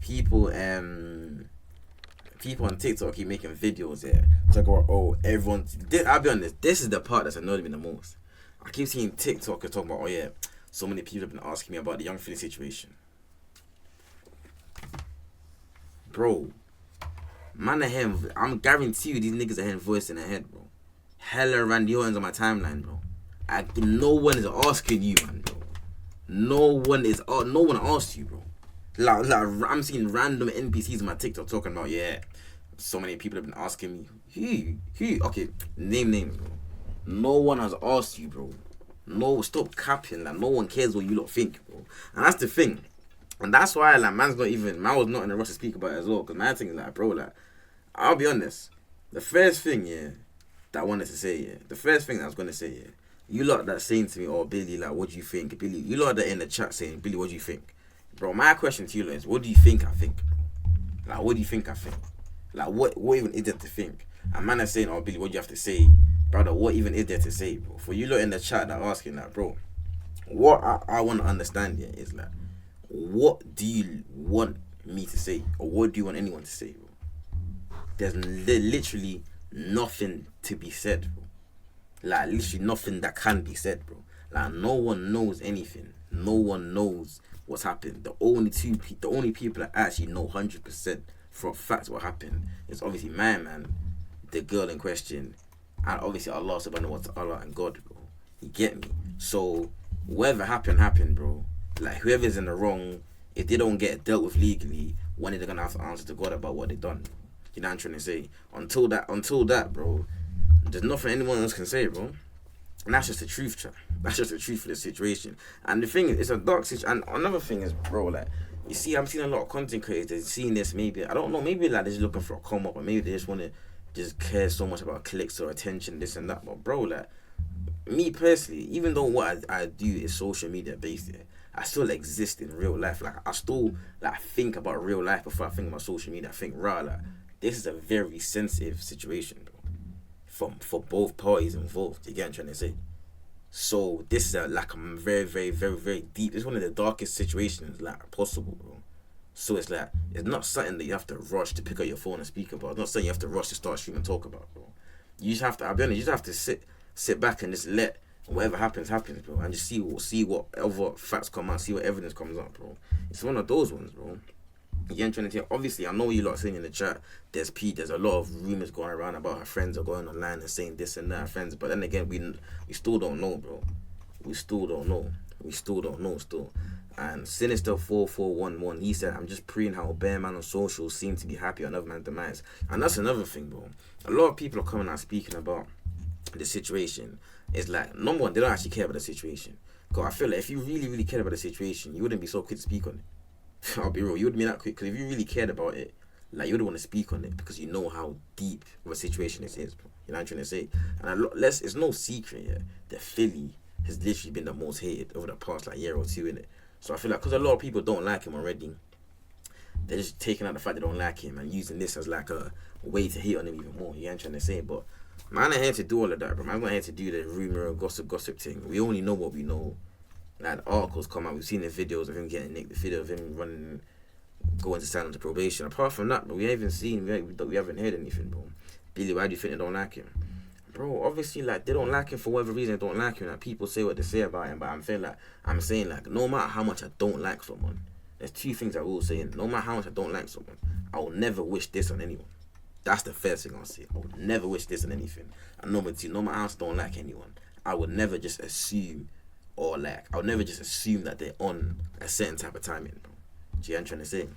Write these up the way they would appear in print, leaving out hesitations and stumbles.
people people on TikTok keep making videos talk about, oh, everyone. I'll be honest, this is the part that's annoyed me the most. I keep seeing TikTokers talking about, oh yeah, so many people have been asking me about the Young Philly situation. Bro, man, I'm guarantee you these niggas are hearing voice in their head, bro. Hella Randy Orton's on my timeline, bro. No one is asking you, man, bro. No one asked you, bro. Like, I'm seeing random NPCs on my TikTok talking about, yeah, so many people have been asking me. Who? Okay, name names, bro. No one has asked you, bro. No, stop capping. Like, no one cares what you lot think, bro. And that's the thing. And that's why, like, man was not in a rush to speak about it as well. Because my thing is, like, bro, like, I'll be honest. The first thing, that I wanted to say, the first thing that I was going to say, you lot that saying to me, oh, Billy, like, what do you think? Billy, you lot that in the chat saying, Billy, what do you think? Bro, my question to you lot is, what do you think I think? Like, what do you think I think? Like, what even is there to think? And man is saying, oh, Billy, what do you have to say? Brother, what even is there to say, bro? For you lot in the chat that are asking that, bro, what I want to understand here is, like, what do you want me to say? Or what do you want anyone to say, bro? There's literally nothing to be said, bro. Like, literally nothing that can be said, bro. Like, no one knows anything. No one knows what's happened. The only people that actually know 100% for a fact what happened is obviously my man, the girl in question, and obviously Allah subhanahu wa ta'ala and God, bro. You get me? So, whatever happened, bro. Like, whoever's in the wrong, if they don't get dealt with legally, when are they gonna have to answer to God about what they done? You know what I'm trying to say? Until that, bro, there's nothing anyone else can say, bro. And that's just the truth, chat. That's just the truth of the situation. And the thing is, it's a dark situation. And another thing is, bro, like, you see, I'm seeing a lot of content creators seeing this, maybe, I don't know, maybe like they're just looking for a come up, or maybe they just want to just care so much about clicks or attention, this and that. But bro, like, me personally, even though what I do is social media based, I still exist in real life. Like, I still like think about real life before I think about social media. I think, right, like, this is a very sensitive situation, bro, for both parties involved. You get what I'm trying to say? So this is like a very, very, very, very deep. It's one of the darkest situations like possible, bro. So it's like, it's not something that you have to rush to pick up your phone and speak about. It's not something you have to rush to start streaming and talk about, bro. You just have to, I'll be honest, you just have to sit back and just let whatever happens, bro, and just see what other facts come out, see what evidence comes out, bro. It's one of those ones, bro. Again, trying to tell, obviously, I know you lot saying in the chat, there's a lot of rumors going around about her friends are going online and saying this and that, her friends, but then again, we still don't know, bro. We still don't know. And Sinister4411, he said, I'm just praying how Bear Man on social seem to be happy on another man's demise. And that's another thing, bro. A lot of people are coming out speaking about the situation. It's like, number one, they don't actually care about the situation. Because I feel like if you really, really cared about the situation, you wouldn't be so quick to speak on it. I'll be real, you wouldn't be that quick. Because if you really cared about it, like, you would want to speak on it because you know how deep of a situation this is, bro. You know what I'm trying to say? And it's no secret, that Philly has literally been the most hated over the past like year or two, innit? So I feel like, because a lot of people don't like him already, they're just taking out the fact they don't like him and using this as like a way to hate on him even more. You know what I'm trying to say? But man, I'm not here to do all of that, bro. I'm not here to do the rumor or gossip thing. We only know what we know. Like, the articles come out, we've seen the videos of him getting nicked, the video of him running, going to silent probation. Apart from that, bro, we haven't heard anything, bro. Billy, why do you think they don't like him? Bro, obviously, like, they don't like him for whatever reason. They don't like him. Like, people say what they say about him, but I'm saying like, no matter how much I don't like someone, there's two things I will say. No matter how much I don't like someone, I will never wish this on anyone. That's the first thing I'll say. I would never wish this on anything. And number two, no matter how much I don't like anyone, I would never just assume, or like, I would never just assume that they're on a certain type of timing, bro. Do you know what I'm trying to say?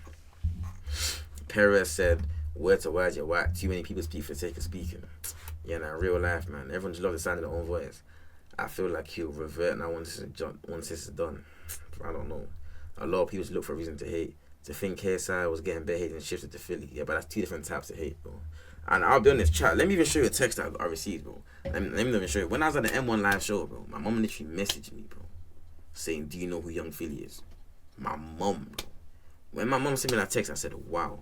Perez said, word to word, you're whack. Too many people speak for the sake of speaking. Yeah, nah, real life, man. Everyone just loves the sound of their own voice. I feel like he'll revert now once this is done. I don't know. A lot of people just look for a reason to hate. To think KSI was getting better hate and shifted to Philly. Yeah, but that's two different types of hate, bro. And I'll be on this chat. Let me even show you a text that I received, bro. Let me even show you. When I was at the M1 live show, bro, my mom literally messaged me, bro, saying, do you know who Young Philly is? My mom, bro. When my mom sent me that text, I said, wow.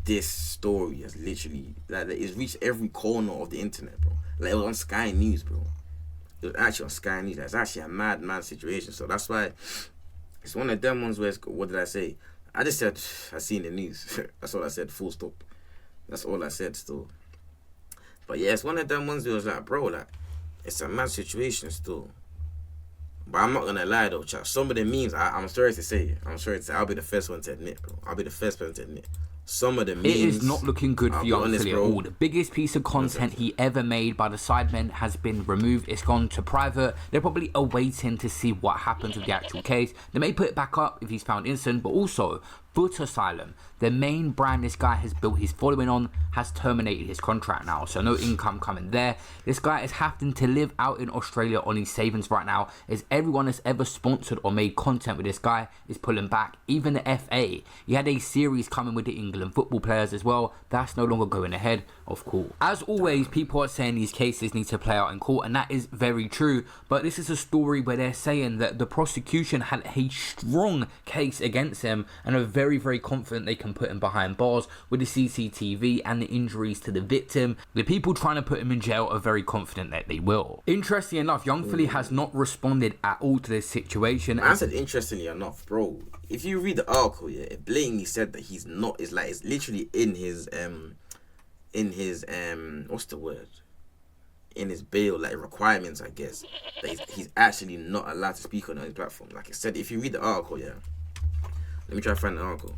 This story has literally, like, it's reached every corner of the internet, bro. Like, it was on Sky News, bro. It was actually on Sky News. It's actually a mad situation. So that's why it's one of them ones where, what did I say? I just said I seen the news. That's all I said. Full stop. That's all I said. Still, but yeah, it's one of them ones where I was like, bro, like it's a mad situation still. But I'm not gonna lie though, chat. Some of the memes, I'm sorry to say, I'll be the first one to admit, bro. I'll be the first person to admit. Some of the memes, it is not looking good for Young honest, Philly at all. The biggest piece of content he ever made by the Sidemen has been removed. It's gone to private. They're probably awaiting to see what happens with the actual case. They may put it back up if he's found innocent, but also Foot Asylum, the main brand this guy has built his following on, has terminated his contract now, so no income coming there. This guy is having to live out in Australia on his savings right now, as everyone that's ever sponsored or made content with this guy is pulling back. Even the FA, he had a series coming with the England football players as well. That's no longer going ahead, of course. As always, people are saying these cases need to play out in court, and that is very true, but this is a story where they're saying that the prosecution had a strong case against him and are very confident they can put him behind bars with the CCTV and the injuries to the victim. The people trying to put him in jail are very confident that they will. Interestingly enough, Young Philly has not responded at all to this situation. I said interestingly enough, bro. If you read the article, yeah, it blatantly said that he's not. It's literally in his what's the word? In his bail, like requirements, I guess. That he's actually not allowed to speak on his platform. Like I said, if you read the article, yeah. Let me try to find the article.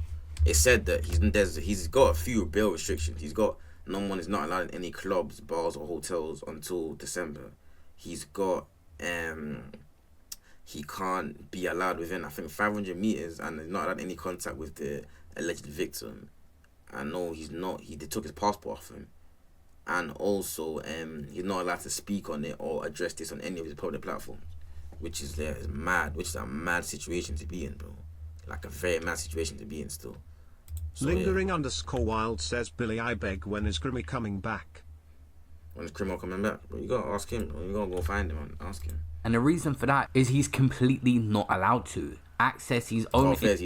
It said that he's got a few bail restrictions. He's got no one is not allowed in any clubs, bars, or hotels until December. He's got he can't be allowed within, I think, 500 meters, and he's not allowed any contact with the alleged victim. I know he's not. They took his passport off him, and also he's not allowed to speak on it or address this on any of his public platforms, which is mad. Which is a mad situation to be in, bro. Like a very mad situation to be in still. So, Lingering _wild says, Billy, I beg, when is Grimmy coming back? When is Crimo coming back? Bro, you gotta ask him. You gotta go find him and ask him. And the reason for that is he's completely not allowed to access his own... He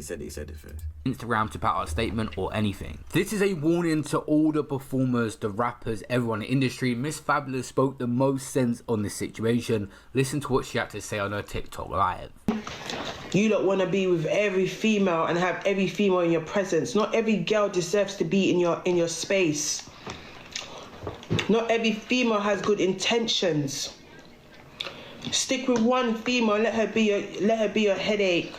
said it first. Instagram to put out a statement or anything. This is a warning to all the performers, the rappers, everyone in the industry. Miss Fabulous spoke the most sense on this situation. Listen to what she had to say on her TikTok live. You lot want to be with every female and have every female in your presence. Not every girl deserves to be in your space. Not every female has good intentions. Stick with one female, let her be your headache.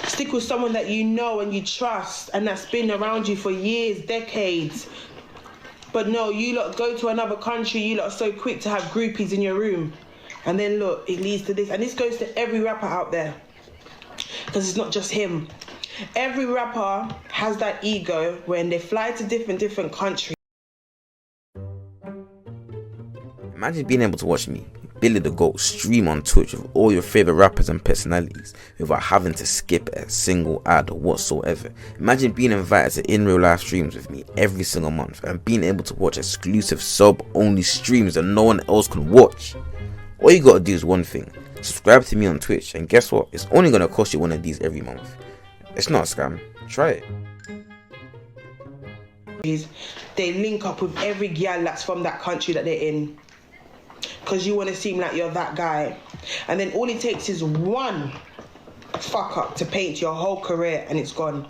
Stick with someone that you know and you trust and that's been around you for years, decades. But no, you lot go to another country, you lot are so quick to have groupies in your room. And then look, it leads to this. And this goes to every rapper out there. Because it's not just him. Every rapper has that ego when they fly to different countries. Imagine being able to watch me, Billy the Goat, stream on Twitch with all your favorite rappers and personalities without having to skip a single ad whatsoever. Imagine being invited to in real life streams with me every single month and being able to watch exclusive sub only streams that no one else can watch. All you gotta do is one thing: subscribe to me on Twitch, and guess what? It's only gonna cost you one of these every month. It's not a scam. Try it. They link up with every gal that's from that country that they're in. Because you want to seem like you're that guy. And then all it takes is one fuck up to paint your whole career and it's gone.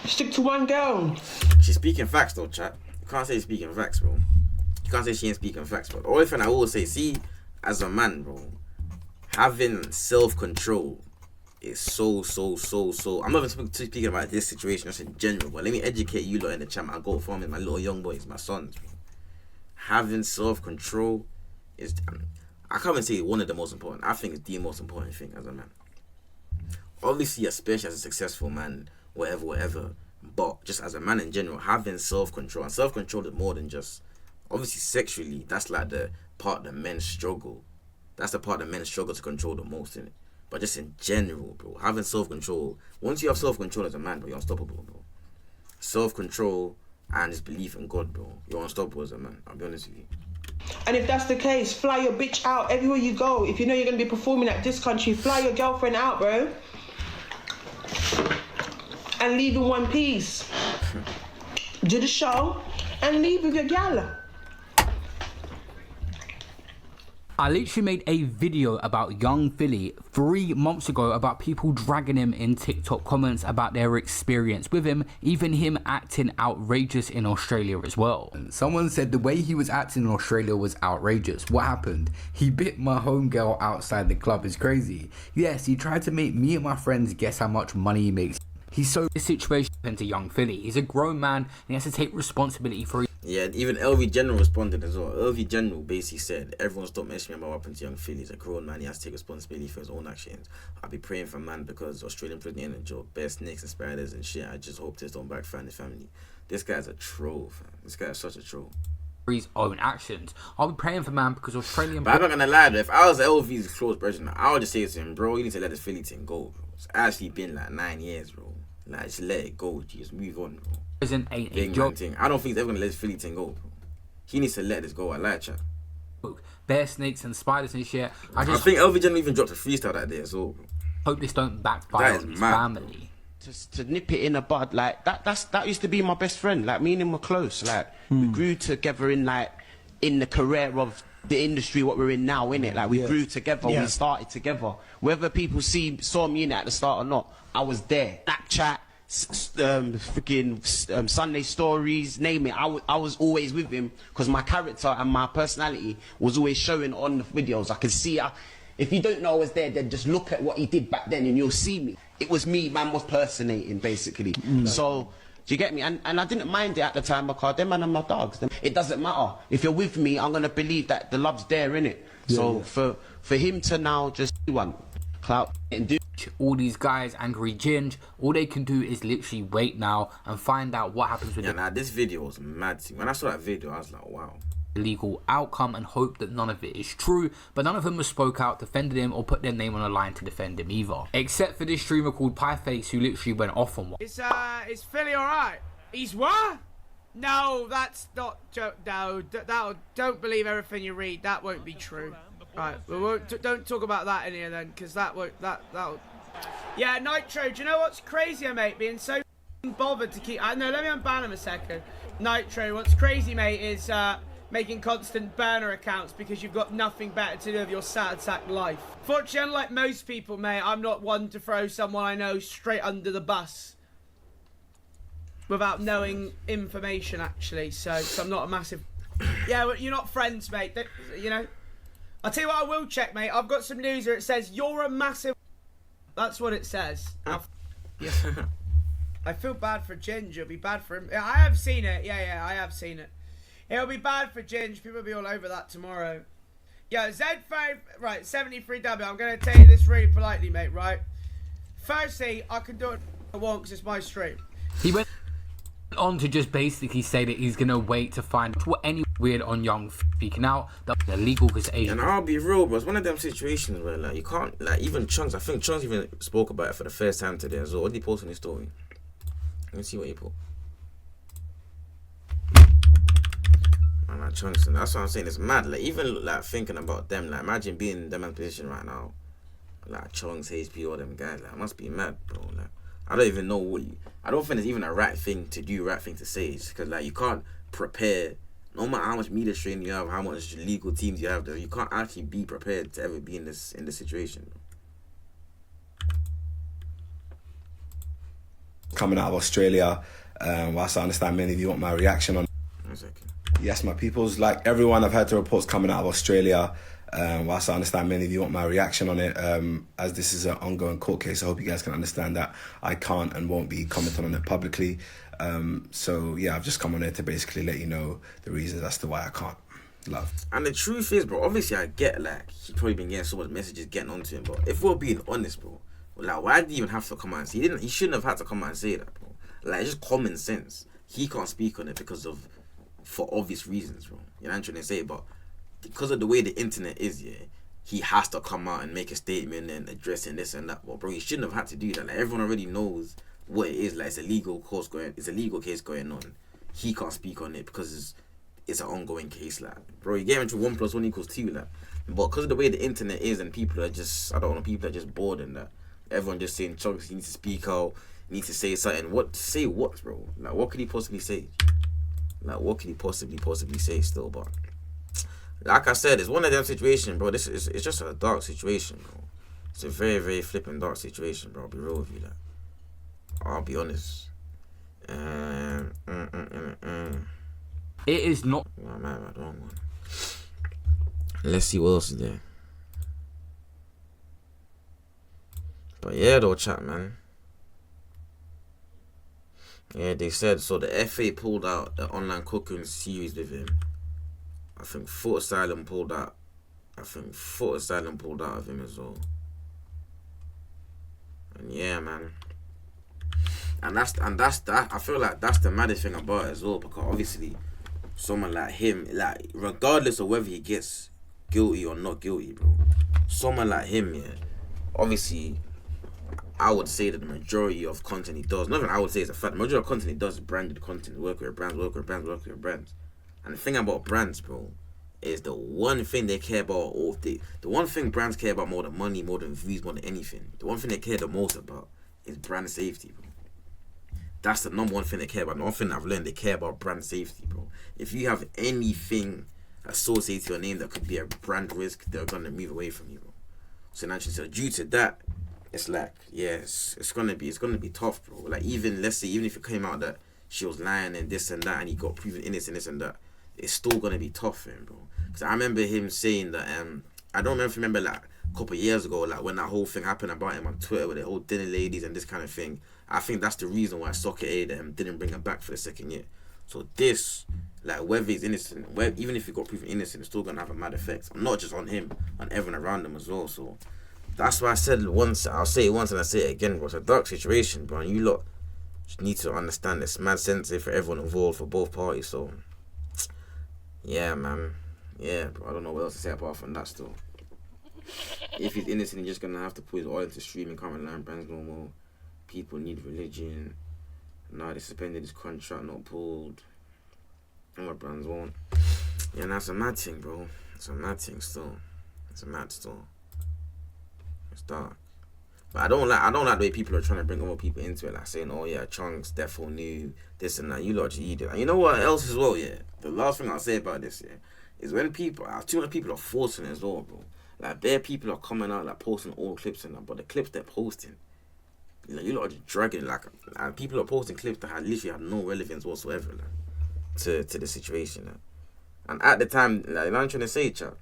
Stick to one girl. She's speaking facts though, chat. You can't say she's speaking facts, bro. You can't say she ain't speaking facts, bro. The only thing I will say, see, as a man, bro, having self-control is so. I'm not even speaking about this situation just in general, but let me educate you lot in the chat. I go for me, my little young boys, my sons, bro. Having self-control is, I can't even say one of the most important. I think it's the most important thing as a man. Obviously, especially as a successful man, whatever. But just as a man in general, having self-control. And self-control is more than just, obviously sexually, that's like the part that men struggle. That's the part that men struggle to control the most in it. But just in general, bro, having self-control. Once you have self-control as a man, bro, you're unstoppable, bro. Self-control and his belief in God, bro. You're unstoppable as a man. I'll be honest with you. And if that's the case, fly your bitch out everywhere you go. If you know you're going to be performing at this country, fly your girlfriend out, bro. And leave in one piece. Do the show and leave with your gal. I literally made a video about Young Philly 3 months ago about people dragging him in TikTok comments about their experience with him, even him acting outrageous in Australia as well. Someone said the way he was acting in Australia was outrageous. What happened? He bit my homegirl outside the club. It's crazy. Yes, he tried to make me and my friends guess how much money he makes. He's so this situation happened to Young Philly. He's a grown man and he has to take responsibility for it. Yeah, even LV General responded as well. LV General basically said, everyone stop mentioning about what happened to Young Philly. He's a grown man, he has to take responsibility for his own actions. I'll be praying for man because Australian prison ain't a joke. Bear snakes and spiders and shit. I just hope this don't backfire on the family. This guy's a troll, fam. This guy's such a troll. His own actions. I'll be praying for man because Australian. But I'm not gonna lie though, if I was LV's close person, I would just say to him, bro, you need to let this Philly thing go, bro. It's actually been like 9 years, bro. Like, just let it go, just move on, bro. Prison ain't a Big man joke. thing. I don't think he's ever gonna let this Philly thing go, bro. He needs to let this go. I like chat. Bear snakes and spiders and shit. I I think LV General even dropped a freestyle that day as well, bro. hope this don't backfire That is on his mad, family. To nip it in the bud, like that used to be my best friend. Like me and him were close. Like we grew together in the career of the industry what we're in now, innit? Like we grew together, we started together. Whether people saw me in it at the start or not, I was there. Snapchat, freaking Sunday stories, name it. I was always with him because my character and my personality was always showing on the videos. I could see. If you don't know I was there, then just look at what he did back then and you'll see me. It was me, man was personating basically. So, do you get me? And I didn't mind it at the time because them man are my dogs. It doesn't matter. If you're with me, I'm going to believe that the love's there, innit? So, for him to now just do one, clout, and do. All these guys, Angry Ginge, all they can do is literally wait now and find out what happens with Yeah, the nah, this video was mad. When I saw that video, I was like, wow. legal outcome and hope that none of it is true, but none of them have spoke out, defended him, or put their name on the line to defend him either. Except for this streamer called Pieface who literally went off on one. Is Philly alright? He's what? No, that's not no, don't believe everything you read. That won't be true. Right, we won't, don't talk about that in here then, because that'll... Yeah, Nitro, do you know what's crazier, mate? Being so bothered to keep... let me unban him a second. Nitro, what's crazy, mate, is making constant burner accounts because you've got nothing better to do with your sad sack life. Fortunately, unlike most people, mate, I'm not one to throw someone I know straight under the bus without knowing information, actually. So I'm not a massive... Yeah, well, you're not friends, mate. You know... I'll tell you what I will check, mate. I've got some news here. It says, you're a massive... That's what it says. Yes. I feel bad for Ginge. It'll be bad for him. Yeah, I have seen it. Yeah, I have seen it. It'll be bad for Ginge. People will be all over that tomorrow. Yo, Z5... Right, 73W. I'm going to tell you this really politely, mate, right? Firstly, I can do it I want because it's my stream. He went on to just basically say that he's gonna wait to find what any weird on Young speaking out that was illegal because Asian. And I'll be real, bro. It's one of them situations where like you can't like even Chunks. I think Chunks even spoke about it for the first time today as well. What did he post on his story? Let me see what he put. Man, like Chunks, and that's what I'm saying. It's mad. Like even like thinking about them. Like imagine being in them position right now. Like Chunks, HP, all them guys. Like it must be mad, bro. Like I don't even know what you. I don't think it's even a right thing to do, right thing to say. Because like you can't prepare. No matter how much media training you have, how much legal teams you have, though, you can't actually be prepared to ever be in this situation. Coming out of Australia, whilst I understand many of you want my reaction on. 1 second. Yes, my peoples, like everyone, I've heard the reports coming out of Australia. Whilst I understand many of you want my reaction on it, as this is an ongoing court case, I hope you guys can understand that I can't and won't be commenting on it publicly. So yeah, I've just come on here to basically let you know the reasons as to why I can't. Love. And the truth is, bro, obviously I get like he probably been getting so much messages getting onto him, but if we're being honest, bro, like why did he even have to come out and say he shouldn't have had to come out and say that, bro. Like it's just common sense. He can't speak on it for obvious reasons, bro. You know what I'm trying to say, but because of the way the internet is, yeah, he has to come out and make a statement and addressing this and that. Well, bro, he shouldn't have had to do that. Like everyone already knows what it is. Like it's a legal case going on. He can't speak on it because it's an ongoing case, like bro. You get into 1 + 1 = 2, like. But because of the way the internet is and people are just people are just bored and that. Everyone just saying Chunks, he needs to speak out, he needs to say something. Say what, bro? Like what could he possibly say? Like what could he possibly say still? But Like I said, it's one of them situations, bro. It's just a dark situation, bro. It's a very, very flipping dark situation, bro. I'll be real with you, like. I'll be honest. It is not. Oh, man, I don't want. Let's see what else is there. But yeah, though, chat, man. Yeah, they said so. The FA pulled out the online cooking series with him. I think Foot Asylum pulled out. of him as well. And yeah, man. And that's that. I feel like that's the maddest thing about it as well, because obviously someone like him, like regardless of whether he gets guilty or not guilty, bro, someone like him, yeah, obviously I would say that the majority of content he does, not even I would say it's a fact, the majority of content he does is branded content, work with brands. And the thing about brands, bro, is the one thing they care about, or the one thing brands care about more than money, more than views, more than anything, the one thing they care the most about is brand safety, bro. That's the number one thing they care about. The one thing I've learned, they care about brand safety, bro. If you have anything associated to your name that could be a brand risk, they're gonna move away from you, bro. So naturally, so due to that, it's like, yes, it's gonna be tough, bro. Like let's say even if it came out that she was lying and this and that, and he got proven innocent, this and that, it's still gonna be tough for him, bro. Because I remember him saying that I don't remember like a couple of years ago, like when that whole thing happened about him on Twitter with the whole dinner ladies and this kind of thing. I think that's the reason why Soccer Aid didn't bring him back for the second year. So this, like whether he's innocent, even if he got proven innocent, it's still gonna have a mad effect, not just on him, on everyone around him as well. So that's why I said once, I'll say it once and I say it again, bro. It's a dark situation, bro, and you lot just need to understand it's mad sensitive for everyone involved, for both parties. So yeah, man, yeah, bro. I don't know what else to say apart from that. Still, if he's innocent, he's just gonna have to put his oil into streaming, can't rely on brands no more. People need religion. Now they suspended his contract, not pulled. And what brands won't. Yeah, that's a mad thing, bro. It's a mad thing still. It's a mad still. It's dark. But I don't like the way people are trying to bring other people into it, like saying, oh yeah, Chunks, Defo knew this and that. You lot GE'd it. And you know what else as well, yeah? The last thing I'll say about this, yeah, is when too many people are forcing it as well, bro. Like bare people are coming out like posting old clips and that, but the clips they're posting, you lot are just dragging it, like people are posting clips that literally had no relevance whatsoever, like, to the situation, like. And at the time, like, I'm trying to say, chat,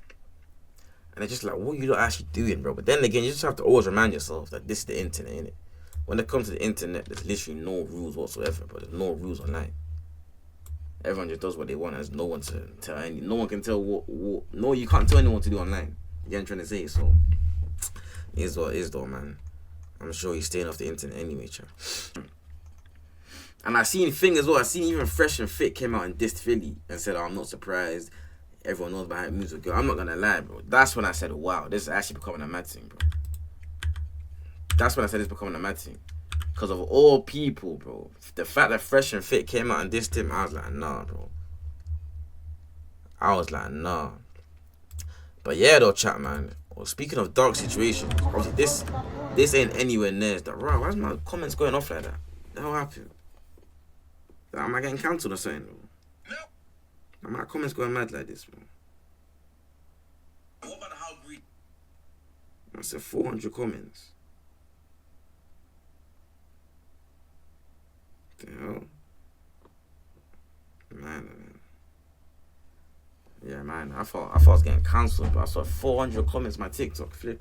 and it's just like, what are you lot actually doing, bro? But then again, you just have to always remind yourself that this is the internet, innit? When it comes to the internet, there's literally no rules whatsoever, but there's no rules online. Everyone just does what they want. There's no one to tell no one can tell no, you can't tell anyone what to do online. You know what I'm trying to say? So it is what it is, though, man. I'm sure he's staying off the internet anyway, chat. And I seen thing as well. I seen even Fresh and Fit came out and dissed Philly and said, oh, I'm not surprised. Everyone knows about how music go. I'm not gonna lie, bro. That's when I said, wow, this is actually becoming a mad thing, bro. That's when I said it's becoming a mad thing. Because of all people, bro. The fact that Fresh and Fit came out and dissed him, I was like, nah, bro. I was like, nah. But yeah, though, chat, man. Well, speaking of dark situations, obviously this ain't anywhere near that. Right, why's my comments going off like that? The hell happened? Am I getting cancelled or something, bro? No. My comments going mad like this, bro. What about how great? I said 400 comments. What the hell? Man. Yeah, man. I thought I was getting cancelled, but I saw 400 comments on my TikTok flipping.